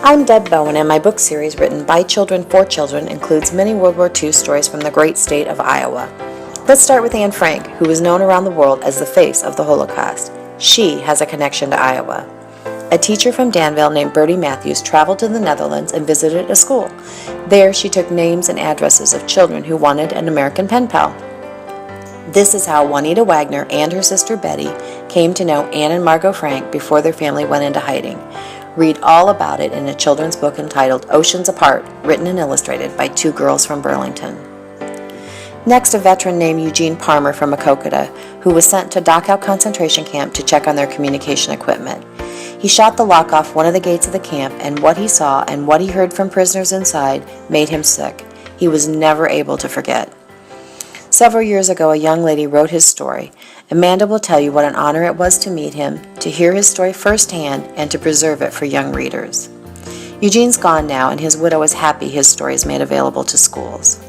I'm Deb Bowen, and my book series written by children for children includes many World War II stories from the great state of Iowa. Let's start with Anne Frank, who is known around the world as the face of the Holocaust. She has a connection to Iowa. A teacher from Danville named Bertie Matthews traveled to the Netherlands and visited a school. There, she took names and addresses of children who wanted an American pen pal. This is how Juanita Wagner and her sister Betty came to know Anne and Margot Frank before their family went into hiding. Read all about it in a children's book entitled Oceans Apart, written and illustrated by two girls from Burlington. Next, a veteran named Eugene Parmer from Maquoketa, who was sent to Dachau concentration camp to check on their communication equipment. He shot the lock off one of the gates of the camp, and what he saw and what he heard from prisoners inside made him sick. He was never able to forget. Several years ago, a young lady wrote his story. Amanda will tell you what an honor it was to meet him, to hear his story firsthand, and to preserve it for young readers. Eugene's gone now, and his widow is happy his story is made available to schools.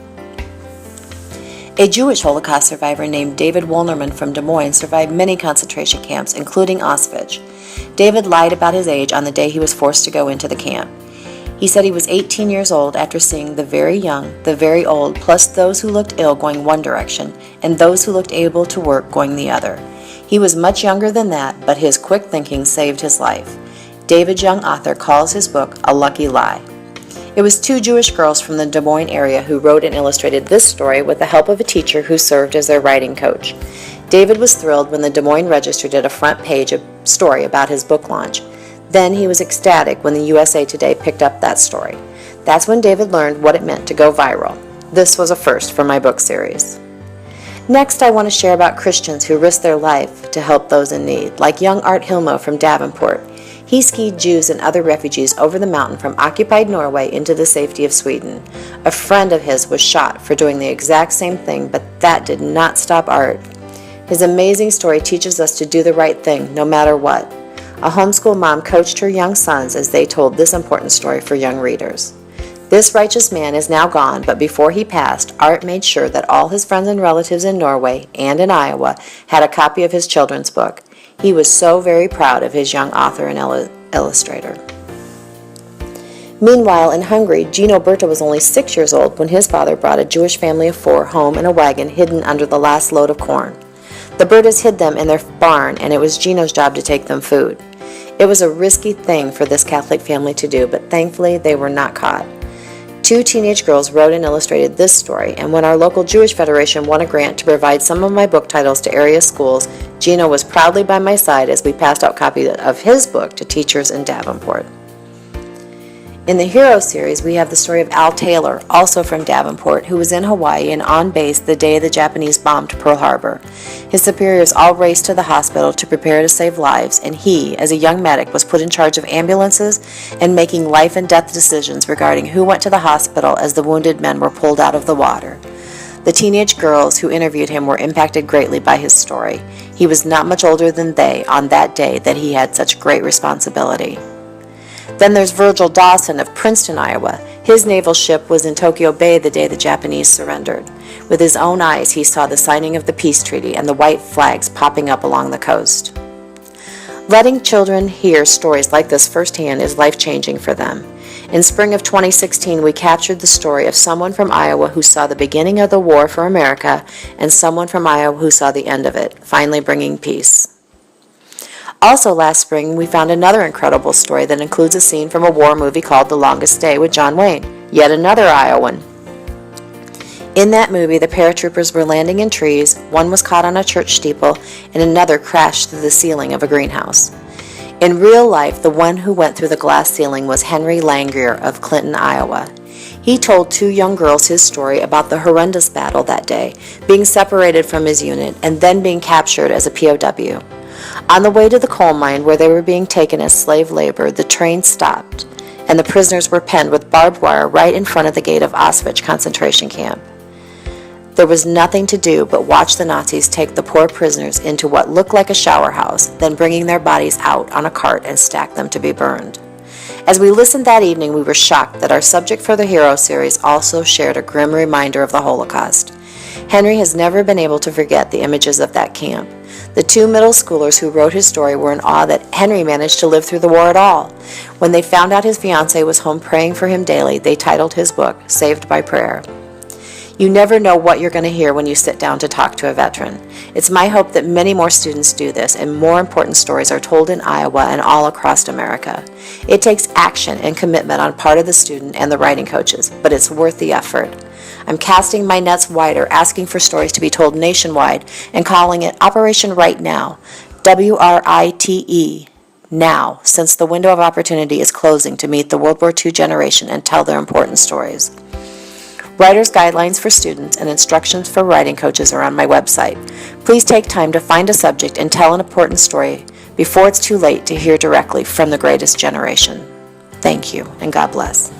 A Jewish Holocaust survivor named David Wolnerman from Des Moines survived many concentration camps, including Auschwitz. David lied about his age on the day he was forced to go into the camp. He said he was 18 years old after seeing the very young, the very old, plus those who looked ill going one direction, and those who looked able to work going the other. He was much younger than that, but his quick thinking saved his life. David's young author calls his book A Lucky Lie. It was two Jewish girls from the Des Moines area who wrote and illustrated this story with the help of a teacher who served as their writing coach. David was thrilled when the Des Moines Register did a front page story about his book launch. Then he was ecstatic when the USA Today picked up that story. That's when David learned what it meant to go viral. This was a first for my book series. Next, I want to share about Christians who risked their life to help those in need, like young Art Hilmo from Davenport. He skied Jews and other refugees over the mountain from occupied Norway into the safety of Sweden. A friend of his was shot for doing the exact same thing, but that did not stop Art. His amazing story teaches us to do the right thing, no matter what. A homeschool mom coached her young sons as they told this important story for young readers. This righteous man is now gone, but before he passed, Art made sure that all his friends and relatives in Norway and in Iowa had a copy of his children's book. He was so very proud of his young author and illustrator. Meanwhile, in Hungary, Gino Berta was only 6 years old when his father brought a Jewish family of 4 home in a wagon hidden under the last load of corn. The Bertas hid them in their barn, and it was Gino's job to take them food. It was a risky thing for this Catholic family to do, but thankfully they were not caught. 2 teenage girls wrote and illustrated this story, and when our local Jewish Federation won a grant to provide some of my book titles to area schools, Gino was proudly by my side as we passed out copies of his book to teachers in Davenport. In the Hero series, we have the story of Al Taylor, also from Davenport, who was in Hawaii and on base the day the Japanese bombed Pearl Harbor. His superiors all raced to the hospital to prepare to save lives, and he, as a young medic, was put in charge of ambulances and making life and death decisions regarding who went to the hospital as the wounded men were pulled out of the water. The teenage girls who interviewed him were impacted greatly by his story. He was not much older than they on that day that he had such great responsibility. Then there's Virgil Dawson of Princeton, Iowa. His naval ship was in Tokyo Bay the day the Japanese surrendered. With his own eyes, he saw the signing of the peace treaty and the white flags popping up along the coast. Letting children hear stories like this firsthand is life-changing for them. In spring of 2016, we captured the story of someone from Iowa who saw the beginning of the war for America and someone from Iowa who saw the end of it, finally bringing peace. Also last spring, we found another incredible story that includes a scene from a war movie called The Longest Day with John Wayne, yet another Iowan. In that movie, the paratroopers were landing in trees, one was caught on a church steeple, and another crashed through the ceiling of a greenhouse. In real life, the one who went through the glass ceiling was Henry Langrier of Clinton, Iowa. He told 2 young girls his story about the horrendous battle that day, being separated from his unit, and then being captured as a POW. On the way to the coal mine where they were being taken as slave labor, the train stopped, and the prisoners were penned with barbed wire right in front of the gate of Auschwitz concentration camp. There was nothing to do but watch the Nazis take the poor prisoners into what looked like a shower house, then bringing their bodies out on a cart and stack them to be burned. As we listened that evening, we were shocked that our subject for the Hero series also shared a grim reminder of the Holocaust. Henry has never been able to forget the images of that camp. The two middle schoolers who wrote his story were in awe that Henry managed to live through the war at all. When they found out his fiancée was home praying for him daily, they titled his book, Saved by Prayer. You never know what you're going to hear when you sit down to talk to a veteran. It's my hope that many more students do this and more important stories are told in Iowa and all across America. It takes action and commitment on part of the student and the writing coaches, but it's worth the effort. I'm casting my nets wider, asking for stories to be told nationwide and calling it Operation Write Now, WRITE, now, since the window of opportunity is closing to meet the World War II generation and tell their important stories. Writer's guidelines for students and instructions for writing coaches are on my website. Please take time to find a subject and tell an important story before it's too late to hear directly from the greatest generation. Thank you, and God bless.